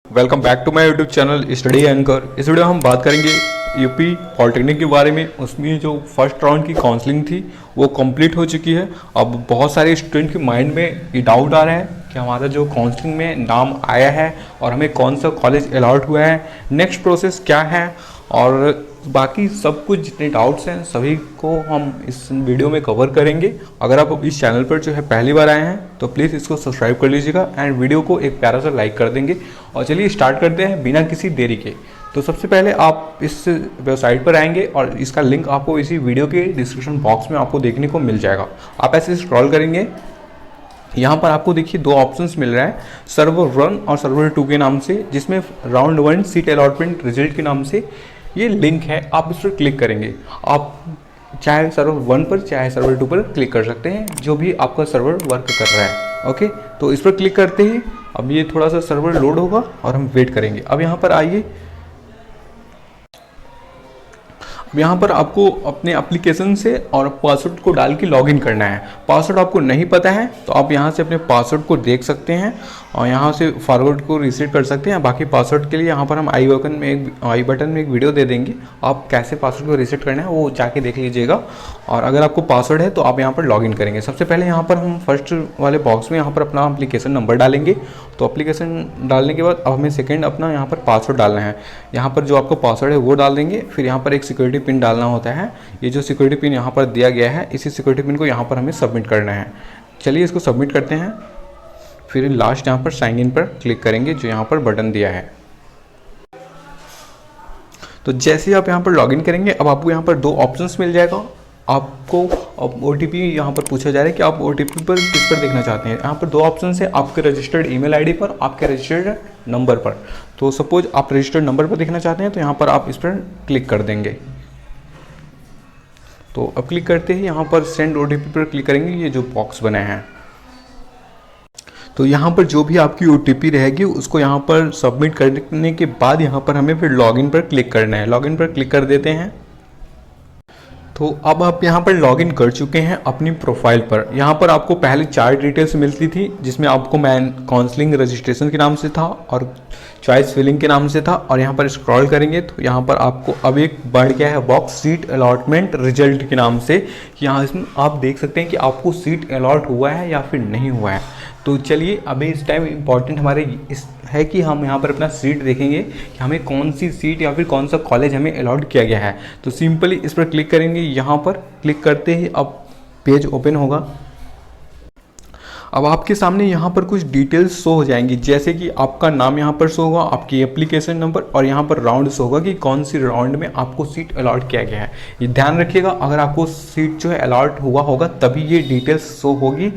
Welcome back to my YouTube channel study anchor. इस वीडियो में हम बात करेंगे यूपी पॉलिटेक्निक के बारे में। उसमें जो फर्स्ट राउंड की काउंसलिंग थी वो कंप्लीट हो चुकी है। अब बहुत सारे स्टूडेंट के माइंड में ये डाउट आ रहा है कि हमारा जो काउंसलिंग में नाम आया है और हमें कौन सा कॉलेज अलॉट हुआ है, नेक्स्ट प्रोसेस क्या है और बाकी सब कुछ जितने डाउट्स हैं सभी को हम इस वीडियो में कवर करेंगे। अगर आप इस चैनल पर जो है पहली बार आए हैं तो प्लीज़ इसको सब्सक्राइब कर लीजिएगा एंड वीडियो को एक प्यारा सा लाइक कर देंगे। और चलिए स्टार्ट करते हैं बिना किसी देरी के। तो सबसे पहले आप इस वेबसाइट पर आएंगे और इसका लिंक आपको इसी वीडियो के डिस्क्रिप्शन बॉक्स में आपको देखने को मिल जाएगा। आप ऐसे स्क्रॉल करेंगे, यहाँ पर आपको देखिए दो ऑप्शंस मिल रहा है, सर्वर 1 और सर्वर 2 के नाम से, जिसमें राउंड 1 सीट अलॉटमेंट रिजल्ट के नाम से ये लिंक है। आप इस पर क्लिक करेंगे, आप चाहे सर्वर 1 पर चाहे सर्वर 2 पर क्लिक कर सकते हैं, जो भी आपका सर्वर वर्क कर रहा है। ओके, तो इस पर क्लिक करते ही अब ये थोड़ा सा सर्वर लोड होगा और हम वेट करेंगे। अब यहाँ पर आइए, अब यहाँ पर आपको अपने एप्लीकेशन से और पासवर्ड को डाल के लॉगिन करना है। पासवर्ड आपको नहीं पता है तो आप यहाँ से अपने पासवर्ड को देख सकते हैं और यहाँ से फॉरवर्ड को रीसेट कर सकते हैं। बाकी पासवर्ड के लिए यहाँ पर हम आई बटन में एक वीडियो दे देंगे, आप कैसे पासवर्ड को रीसेट करना है वो जाके देख लीजिएगा। और अगर आपको पासवर्ड है तो आप यहाँ पर लॉगिन करेंगे। सबसे पहले यहाँ पर हम फर्स्ट वाले बॉक्स में यहाँ पर अपना एप्लीकेशन नंबर डालेंगे। तो एप्लीकेशन डालने के बाद अब हमें सेकेंड अपना यहाँ पर पासवर्ड डालना है। यहाँ पर जो आपको पासवर्ड है वो डाल देंगे। फिर यहाँ पर एक सिक्योरिटी पिन डालना होता है। ये जो सिक्योरिटी पिन यहाँ पर दिया गया है, इसी सिक्योरिटी पिन को यहाँ पर हमें सबमिट करना है। चलिए इसको सबमिट करते हैं। फिर लास्ट यहाँ पर साइन इन पर क्लिक करेंगे, जो यहाँ पर बटन दिया है। तो जैसे ही आप यहाँ पर लॉगिन करेंगे, अब आपको यहाँ पर दो ऑप्शंस मिल जाएगा। आपको अब OTP यहाँ पर पूछा जा रहा है कि आप OTP पर किस पर देखना चाहते हैं। यहाँ पर दो ऑप्शन है, आपके रजिस्टर्ड ईमेल आईडी पर, आपके रजिस्टर्ड नंबर पर। तो सपोज आप रजिस्टर्ड नंबर पर देखना चाहते हैं तो यहाँ पर आप इस पर क्लिक कर देंगे। तो अब क्लिक करते ही यहाँ पर सेंड OTP पर क्लिक करेंगे, ये जो बॉक्स बना है। तो यहाँ पर जो भी आपकी OTP रहेगी उसको यहाँ पर सबमिट करने के बाद यहाँ पर हमें फिर लॉगिन पर क्लिक करना है। लॉगिन पर क्लिक कर देते हैं। तो अब आप यहाँ पर लॉगिन कर चुके हैं अपनी प्रोफाइल पर। यहाँ पर आपको पहले 4 डिटेल्स मिलती थी, जिसमें आपको मैन काउंसलिंग रजिस्ट्रेशन के नाम से था और चॉइस फिलिंग के नाम से था। और यहाँ पर स्क्रॉल करेंगे तो यहाँ पर आपको अब एक बढ़ गया है बॉक्स सीट अलॉटमेंट रिजल्ट के नाम से। यहाँ इसमें आप देख सकते हैं कि आपको सीट अलॉट हुआ है या फिर नहीं हुआ है। तो चलिए अभी इस टाइम इम्पॉर्टेंट हमारे इस है कि हम यहाँ पर अपना सीट देखेंगे कि हमें कौन सी सीट या फिर कौन सा कॉलेज हमें अलॉट किया गया है। तो सिंपली इस पर क्लिक करेंगे। यहाँ पर क्लिक करते ही अब पेज ओपन होगा। अब आपके सामने यहाँ पर कुछ डिटेल्स शो हो जाएंगी, जैसे कि आपका नाम यहाँ पर शो होगा, आपकी एप्लीकेशन नंबर और यहाँ पर राउंड शो होगा कि कौन सी राउंड में आपको सीट अलॉट किया गया है। ये ध्यान रखिएगा, अगर आपको सीट जो है अलॉट हुआ होगा तभी ये डिटेल्स शो होगी।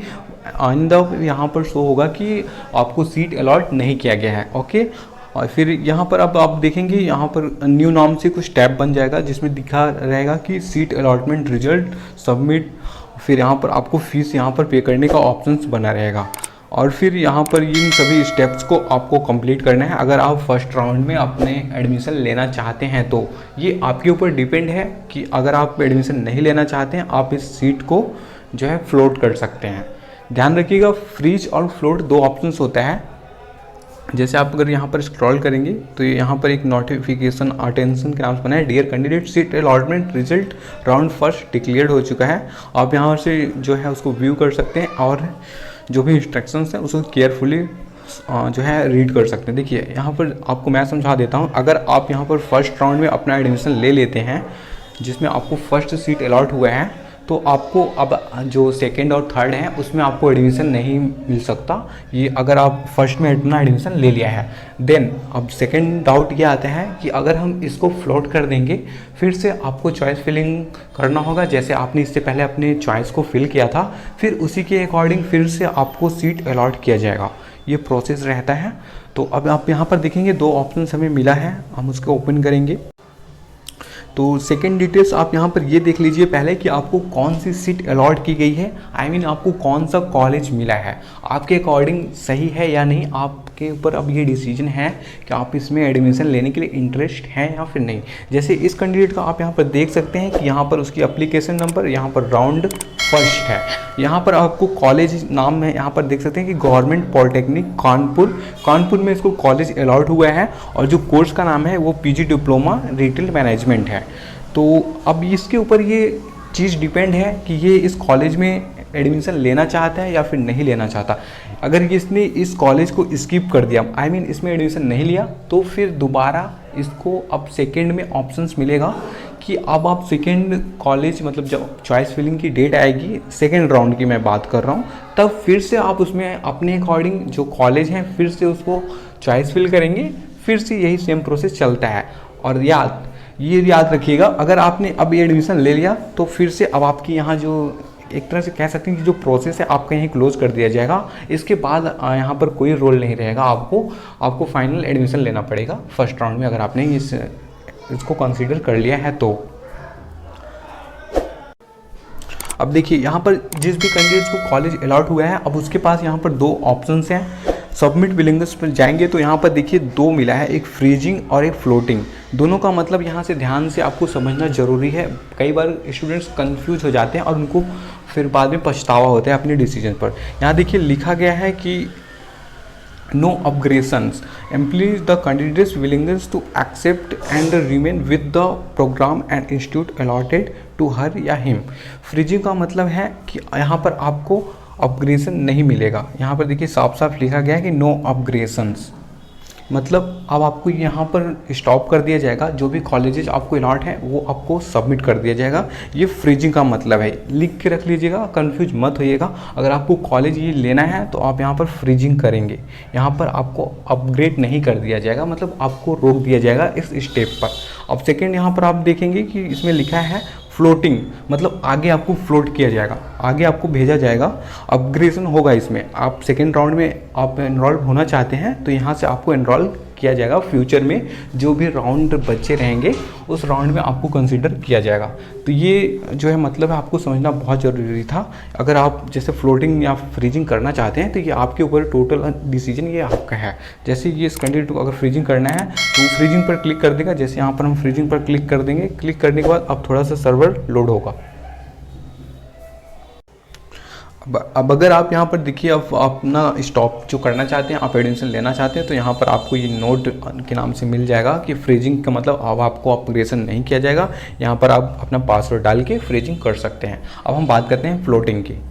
आइंदा यहाँ पर शो होगा कि आपको सीट अलॉट नहीं किया गया है। ओके, और फिर यहाँ पर अब आप देखेंगे यहाँ पर न्यू नाम से कुछ टैब बन जाएगा, जिसमें दिखा रहेगा कि सीट अलॉटमेंट रिजल्ट सबमिट। फिर यहाँ पर आपको फीस यहाँ पर पे करने का ऑप्शंस बना रहेगा। और फिर यहाँ पर इन सभी स्टेप्स को आपको कंप्लीट करना है। अगर आप फर्स्ट राउंड में अपने एडमिशन लेना चाहते हैं तो ये आपके ऊपर डिपेंड है कि अगर आप एडमिशन नहीं लेना चाहते हैं, आप इस सीट को जो है फ्लोट कर सकते हैं। ध्यान रखिएगा, फ्रीज और फ्लोट दो ऑप्शंस होता है। जैसे आप अगर यहाँ पर स्क्रॉल करेंगे तो यहाँ पर एक नोटिफिकेशन अटेंशन के नाम से बना है, dear candidate seat allotment result round first declared हो चुका है। आप यहाँ से जो है उसको व्यू कर सकते हैं और जो भी इंस्ट्रक्शंस हैं उसको केयरफुली जो है रीड कर सकते हैं। देखिए यहाँ पर आपको मैं समझा देता हूँ। अगर आप यहाँ पर फर्स्ट राउंड में अपना एडमिशन ले लेते हैं, जिसमें आपको फर्स्ट सीट अलॉट हुआ है, तो आपको अब जो सेकंड और थर्ड है उसमें आपको एडमिशन नहीं मिल सकता। ये अगर आप फर्स्ट में अपना एडमिशन ले लिया है। देन अब सेकंड डाउट ये आता है कि अगर हम इसको फ्लोट कर देंगे, फिर से आपको चॉइस फिलिंग करना होगा, जैसे आपने इससे पहले अपने चॉइस को फिल किया था, फिर उसी के अकॉर्डिंग फिर से आपको सीट अलॉट किया जाएगा। ये प्रोसेस रहता है। तो अब आप यहाँ पर देखेंगे दो ऑप्शन हमें मिला है, हम उसको ओपन करेंगे। तो सेकेंड डिटेल्स आप यहाँ पर ये देख लीजिए पहले कि आपको कौन सी सीट अलॉट की गई है। आई मीन आपको कौन सा कॉलेज मिला है, आपके अकॉर्डिंग सही है या नहीं, आपके आपके ऊपर अब ये डिसीजन है कि आप इसमें एडमिशन लेने के लिए इंटरेस्ट है या फिर नहीं। जैसे इस कैंडिडेट का आप यहाँ पर देख सकते हैं कि यहाँ पर उसकी एप्लीकेशन नंबर, यहाँ पर राउंड फर्स्ट है, यहाँ पर आपको कॉलेज नाम है, यहाँ पर देख सकते हैं कि गवर्नमेंट पॉलिटेक्निक कानपुर में इसको कॉलेज अलॉट हुआ है, और जो कोर्स का नाम है वो पीजी डिप्लोमा रिटेल मैनेजमेंट है। तो अब इसके ऊपर ये चीज़ डिपेंड है कि ये इस कॉलेज में एडमिशन लेना चाहता है या फिर नहीं लेना चाहता। अगर इसने इस कॉलेज को स्किप कर दिया, आई मीन इसमें एडमिशन नहीं लिया, तो फिर दोबारा इसको अब सेकेंड में ऑप्शंस मिलेगा कि अब आप सेकेंड कॉलेज, मतलब जब चॉइस फिलिंग की डेट आएगी, सेकेंड राउंड की मैं बात कर रहा हूँ, तब फिर से आप उसमें अपने अकॉर्डिंग जो कॉलेज हैं फिर से उसको चॉइस फिल करेंगे, फिर से यही सेम प्रोसेस चलता है। और ये याद रखिएगा, अगर आपने अब ये एडमिशन ले लिया तो फिर से अब आपकी यहाँ जो एक तरह से कह सकते हैं कि जो प्रोसेस है आपका यहीं क्लोज कर दिया जाएगा। इसके बाद यहाँ पर कोई रोल नहीं रहेगा, आपको फाइनल एडमिशन लेना पड़ेगा फर्स्ट राउंड में, अगर आपने इसको कंसीडर कर लिया है तो। अब देखिए यहाँ पर जिस भी कैंडिडेट्स को कॉलेज अलॉट हुआ है, अब उसके पास यहाँ पर दो ऑप्शंस हैं। सबमिट विलिंगनेस पर जाएंगे तो यहाँ पर देखिए दो मिला है, एक फ्रीजिंग और एक फ्लोटिंग। दोनों का मतलब यहाँ से ध्यान से आपको समझना जरूरी है। कई बार स्टूडेंट्स कंफ्यूज हो जाते हैं और उनको फिर बाद में पछतावा होता है अपने डिसीजन पर। यहाँ देखिए लिखा गया है कि no अपग्रेशंस implies the candidate's willingness to accept and remain with the program and institute allotted to her या him। फ्रीजिंग का मतलब है कि यहाँ पर आपको अपग्रेशन नहीं मिलेगा। यहाँ पर देखिए साफ साफ लिखा गया है कि नो अपग्रेशंस, मतलब अब आपको यहाँ पर स्टॉप कर दिया जाएगा। जो भी कॉलेजेस आपको अलॉट है वो आपको सबमिट कर दिया जाएगा। ये फ्रीजिंग का मतलब है, लिख के रख लीजिएगा, कंफ्यूज मत होइएगा। अगर आपको कॉलेज ये लेना है तो आप यहाँ पर फ्रीजिंग करेंगे, यहाँ पर आपको अपग्रेड नहीं कर दिया जाएगा, मतलब आपको रोक दिया जाएगा इस स्टेप पर। अब सेकेंड यहाँ पर आप देखेंगे कि इसमें लिखा है फ्लोटिंग, मतलब आगे आपको फ्लोट किया जाएगा, आगे आपको भेजा जाएगा, अपग्रेडेशन होगा इसमें। आप सेकेंड राउंड में आप एनरोल होना चाहते हैं तो यहाँ से आपको एनरोल किया जाएगा। फ्यूचर में जो भी राउंड बचे रहेंगे उस राउंड में आपको कंसीडर किया जाएगा। तो ये जो है मतलब है आपको समझना बहुत ज़रूरी था। अगर आप जैसे फ्लोटिंग या फ्रीजिंग करना चाहते हैं तो ये आपके ऊपर टोटल डिसीजन ये आपका है। जैसे ये इस कैंडिडेट को अगर फ्रीजिंग करना है तो फ्रीजिंग पर क्लिक कर देगा। जैसे यहाँ पर हम फ्रीजिंग पर क्लिक कर देंगे, क्लिक करने के बाद अब थोड़ा सा सर्वर लोड होगा। अब अगर आप यहाँ पर देखिए अब अपना स्टॉप जो करना चाहते हैं, आप एडमिशन लेना चाहते हैं, तो यहाँ पर आपको ये नोट के नाम से मिल जाएगा कि फ्रीजिंग का मतलब अब आपको अपग्रेडेशन नहीं किया जाएगा। यहाँ पर आप अपना पासवर्ड डाल के फ्रीजिंग कर सकते हैं। अब हम बात करते हैं फ्लोटिंग की।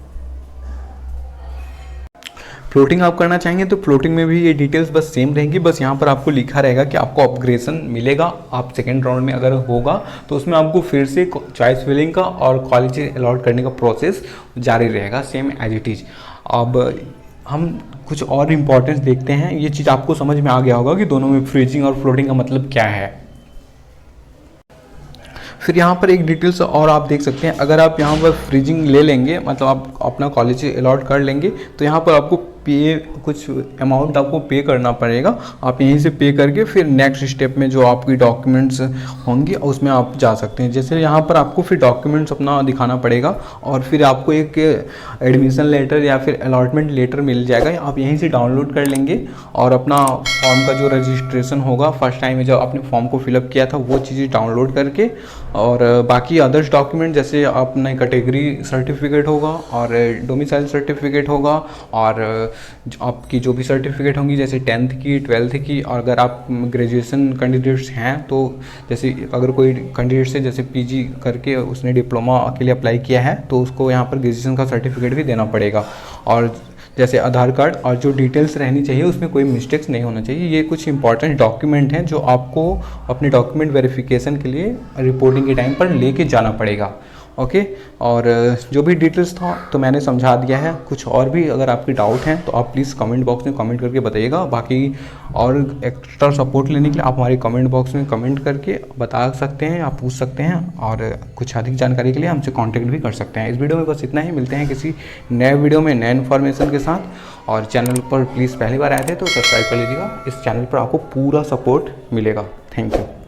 फ्लोटिंग आप करना चाहेंगे तो फ्लोटिंग में भी ये डिटेल्स बस सेम रहेंगी, बस यहाँ पर आपको लिखा रहेगा कि आपको अपग्रेडेशन मिलेगा। आप सेकेंड राउंड में अगर होगा तो उसमें आपको फिर से चॉइस फिलिंग का और कॉलेज अलॉट करने का प्रोसेस जारी रहेगा, सेम एज इट इज़। अब हम कुछ और इम्पोर्टेंस देखते हैं। ये चीज़ आपको समझ में आ गया होगा कि दोनों में फ्रीजिंग और फ्लोटिंग का मतलब क्या है। फिर यहाँ पर एक डिटेल्स और आप देख सकते हैं, अगर आप यहाँ पर फ्रीजिंग ले लेंगे, मतलब आप अपना कॉलेज अलॉट कर लेंगे, तो यहाँ पर आपको पे कुछ अमाउंट आपको पे करना पड़ेगा। आप यहीं से पे करके फिर नेक्स्ट स्टेप में जो आपकी डॉक्यूमेंट्स होंगी उसमें आप जा सकते हैं। जैसे यहाँ पर आपको फिर डॉक्यूमेंट्स अपना दिखाना पड़ेगा और फिर आपको एक एडमिशन लेटर या फिर अलॉटमेंट लेटर मिल जाएगा, आप यहीं से डाउनलोड कर लेंगे और अपना फॉर्म का जो रजिस्ट्रेशन होगा फर्स्ट टाइम में जब आपने फॉर्म को फिलअप किया था वो चीज़ें डाउनलोड करके, और बाकी अदर्स डॉक्यूमेंट जैसे अपना कैटेगरी सर्टिफिकेट होगा और डोमिसाइल सर्टिफिकेट होगा और आपकी जो भी सर्टिफिकेट होंगी जैसे 10th की 12th की, और अगर आप ग्रेजुएशन कैंडिडेट्स हैं तो जैसे अगर कोई कैंडिडेट से जैसे पीजी करके उसने डिप्लोमा के लिए अप्लाई किया है तो उसको यहाँ पर ग्रेजुएशन का सर्टिफिकेट भी देना पड़ेगा। और जैसे आधार कार्ड और जो डिटेल्स रहनी चाहिए उसमें कोई मिस्टेक्स नहीं होना चाहिए। ये कुछ इंपॉर्टेंट डॉक्यूमेंट हैं जो आपको अपने डॉक्यूमेंट वेरिफिकेशन के लिए रिपोर्टिंग के टाइम पर लेके जाना पड़ेगा। ओके, और जो भी डिटेल्स था तो मैंने समझा दिया है। कुछ और भी अगर आपके डाउट हैं तो आप प्लीज़ कमेंट बॉक्स में कमेंट करके बताइएगा। बाकी और एक्स्ट्रा सपोर्ट लेने के लिए आप हमारे कमेंट बॉक्स में कमेंट करके बता सकते हैं, आप पूछ सकते हैं, और कुछ अधिक जानकारी के लिए हमसे कांटेक्ट भी कर सकते हैं। इस वीडियो में बस इतना ही, मिलते हैं किसी नए वीडियो में नए इन्फॉर्मेशन के साथ। और चैनल पर प्लीज़ पहली बार आए थे तो सब्सक्राइब कर लीजिएगा, इस चैनल पर आपको पूरा सपोर्ट मिलेगा। Thank you.